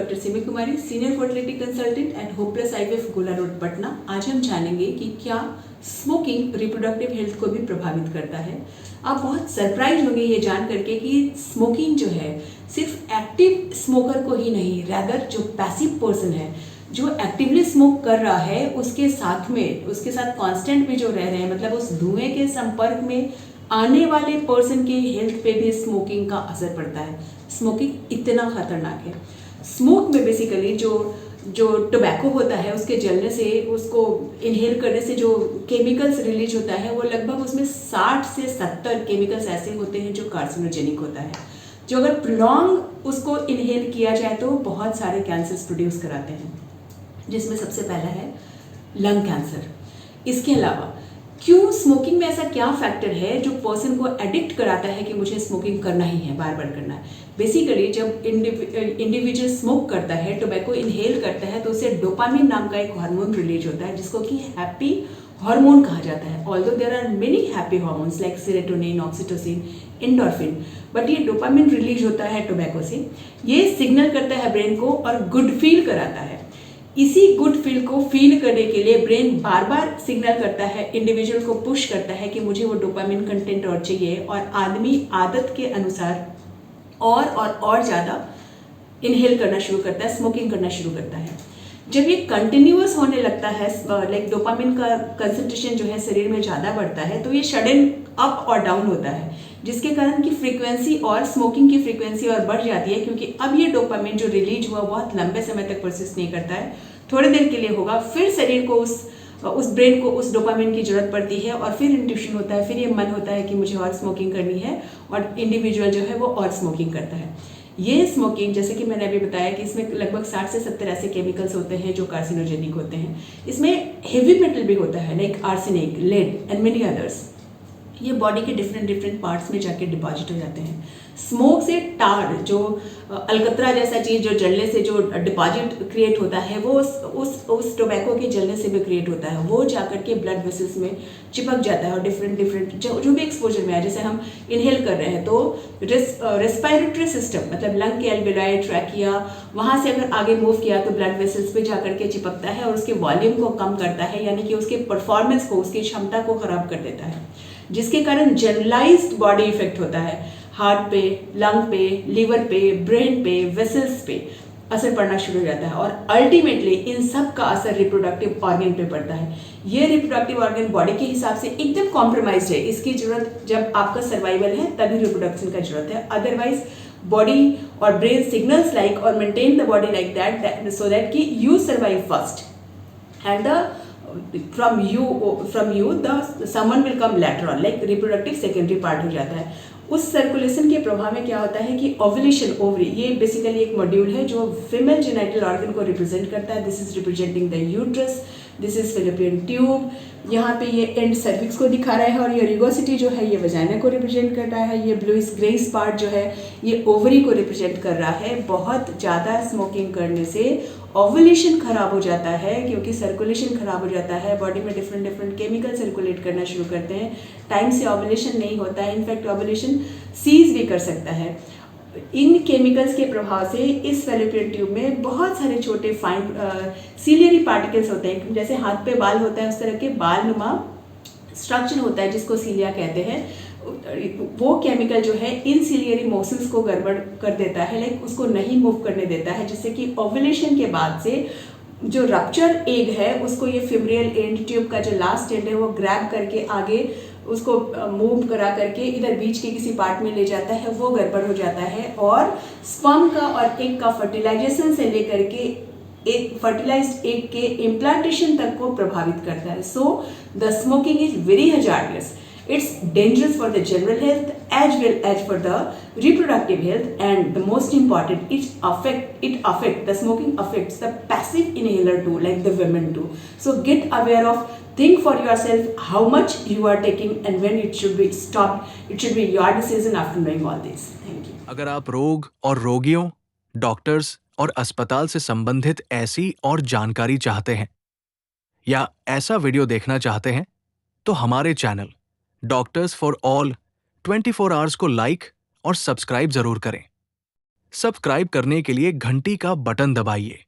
Doctor Simi Kumari, senior fertility consultant and hopeless IVF गोला road Patna. आज हम जानेंगे कि क्या स्मोकिंग रिप्रोडक्टिव हेल्थ को भी प्रभावित करता है। आप बहुत सरप्राइज होंगे ये जान करके कि स्मोकिंग जो है सिर्फ एक्टिव स्मोकर को ही नहीं, रैदर जो पैसिव पर्सन है, जो एक्टिवली स्मोक कर रहा है, उसके साथ कांस्टेंट में जो रह रहे हैं, मतलब उस धुएं के संपर्क में आने वाले पर्सन के हेल्थ पे भी स्मोकिंग का असर पड़ता है। स्मोकिंग इतना खतरनाक है। स्मोक में बेसिकली जो टोबैको होता है, उसके जलने से, उसको इनहेल करने से जो केमिकल्स रिलीज होता है, वो लगभग उसमें 60 से 70 केमिकल्स ऐसे होते हैं जो कार्सिनोजेनिक होता है, जो अगर प्रोलॉन्ग उसको इनहेल किया जाए तो बहुत सारे कैंसर्स प्रोड्यूस कराते हैं, जिसमें सबसे पहला है लंग कैंसर। इसके अलावा क्यों स्मोकिंग में ऐसा क्या फैक्टर है जो पर्सन को एडिक्ट कराता है कि मुझे स्मोकिंग करना ही है, बार बार करना है। बेसिकली जब इंडिविजुअल स्मोक करता है, टोबैको इनहेल करता है, तो उससे डोपामिन नाम का एक हार्मोन रिलीज होता है जिसको कि हैप्पी हार्मोन कहा जाता है। Although there are many happy hormones like serotonin, oxytocin, endorphin, but ये डोपामिन रिलीज होता है टोबैको से। ये सिग्नल करता है ब्रेन को और गुड फील कराता है। इसी गुड फील को फील करने के लिए ब्रेन बार बार सिग्नल करता है, इंडिविजुअल को पुश करता है कि मुझे वो डोपामिन कंटेंट और चाहिए, और आदमी आदत के अनुसार और ज़्यादा इनहेल करना शुरू करता है, स्मोकिंग करना शुरू करता है। जब ये कंटिन्यूअस होने लगता है, लाइक डोपामिन का कंसंट्रेशन जो है शरीर में ज़्यादा बढ़ता है, तो ये सडन अप और डाउन होता है, जिसके कारण की फ्रीक्वेंसी और स्मोकिंग की फ्रीक्वेंसी और बढ़ जाती है, क्योंकि अब ये डोपामिन जो रिलीज हुआ बहुत लंबे समय तक परसिस्ट नहीं करता है, थोड़ी देर के लिए होगा, फिर शरीर को उस ब्रेन को उस डोपामिन की जरूरत पड़ती है, और फिर इंट्यूशन होता है, फिर ये मन होता है कि मुझे और स्मोकिंग करनी है, और इंडिविजुअल जो है वो और स्मोकिंग करता है। ये स्मोकिंग, जैसे कि मैंने अभी बताया कि इसमें लगभग 60 से 70 ऐसे केमिकल्स होते हैं जो कार्सिनोजेनिक होते हैं। इसमें हेवी मेटल भी होता है like arsenic, lead and many others. ये बॉडी के डिफरेंट पार्ट्स में जाके डिपॉजिट हो जाते हैं। स्मोक से टार, जो अलकतरा जैसा चीज़ जो जलने से जो डिपॉजिट क्रिएट होता है, वो उस टोबैको के जलने से भी क्रिएट होता है। वो जाकर के ब्लड वेसल्स में चिपक जाता है, और डिफरेंट जो भी एक्सपोजर में है, जैसे हम इनहेल कर रहे हैं तो रेस्पिरेटरी सिस्टम, मतलब लंग के एल्वेलाई, ट्रैकिया, वहाँ से अगर आगे मूव किया तो ब्लड वेसल्स पे जाकर के चिपकता है और उसके वॉल्यूम को कम करता है, यानी कि उसके परफॉर्मेंस को, उसकी क्षमता को खराब कर देता है, जिसके कारण जनरलाइज्ड बॉडी इफेक्ट होता है। हार्ट पे, लंग पे, लीवर पे, ब्रेन पे, वेसल्स पे असर पड़ना शुरू हो जाता है, और अल्टीमेटली इन सब का असर रिप्रोडक्टिव ऑर्गन पे पड़ता है। ये रिप्रोडक्टिव ऑर्गन बॉडी के हिसाब से एकदम कॉम्प्रोमाइज्ड है। इसकी जरूरत जब आपका सर्वाइवल है तभी रिप्रोडक्शन का जरूरत है, अदरवाइज बॉडी और ब्रेन सिग्नल्स लाइक और maintain the body like that so that कि you survive first and from you the someone will come later on, like reproductive secondary part हो जाता है। उस सर्कुलेशन के प्रभाव में क्या होता है कि ओव्यूलेशन, ओवरी, ये बेसिकली एक मॉड्यूल है जो फीमेल जेनिटल ऑर्गन को रिप्रेजेंट करता है। This is representing the uterus, this is fallopian tube, यहाँ पे ये एंड सर्विक्स को दिखा रहा है, और ये रिगोसिटी जो है ये वजाइना को रिप्रेजेंट कर रहा है। ये ब्लूइश ग्रेइस पार्ट जो है ये ओवरी को रिप्रेजेंट कर रहा है। बहुत ज़्यादा स्मोकिंग करने से ओव्यूलेशन खराब हो जाता है, क्योंकि सर्कुलेशन खराब हो जाता है, बॉडी में डिफरेंट केमिकल सर्कुलेट करना शुरू करते हैं, टाइम से ओव्यूलेशन नहीं होता है, इनफैक्ट ओव्यूलेशन सीज भी कर सकता है। इन केमिकल्स के प्रभाव से इस फेलोपियन ट्यूब में बहुत सारे छोटे फाइन सीलियरी पार्टिकल्स होते हैं, जैसे हाथ पे बाल होता है उस तरह के बाल नुमा स्ट्रक्चर होता है जिसको सीलिया कहते हैं। वो केमिकल जो है इन सीलियरी मसल्स को गड़बड़ कर देता है, लाइक उसको नहीं मूव करने देता है, जिससे कि ओव्यूलेशन के बाद से जो रप्चर एग है उसको ये फिब्रियल एंड, ट्यूब का जो लास्ट एंड है वो ग्रैब करके आगे उसको मूव करा करके इधर बीच के किसी पार्ट में ले जाता है, वो गड़बड़ हो जाता है, और स्पर्म का और एग का फर्टिलाइजेशन से लेकर के एक फर्टिलाइज्ड एग के इम्प्लांटेशन तक को प्रभावित करता है। So the smoking is very hazardous. It's dangerous for the general health as well as for the reproductive health, and the most important, the smoking affects the passive inhaler too, like the women too. So get aware of, think for yourself how much you are taking and when it should be stopped. It should be your decision after knowing all this. Thank you. अगर आप रोग और रोगियों, doctors और अस्पताल से संबंधित ऐसी और जानकारी चाहते हैं या ऐसा वीडियो देखना चाहते हैं, तो हमारे channel doctors for all 24 hours को लाइक और सब्सक्राइब जरूर करें। सब्सक्राइब करने के लिए घंटी का बटन दबाइए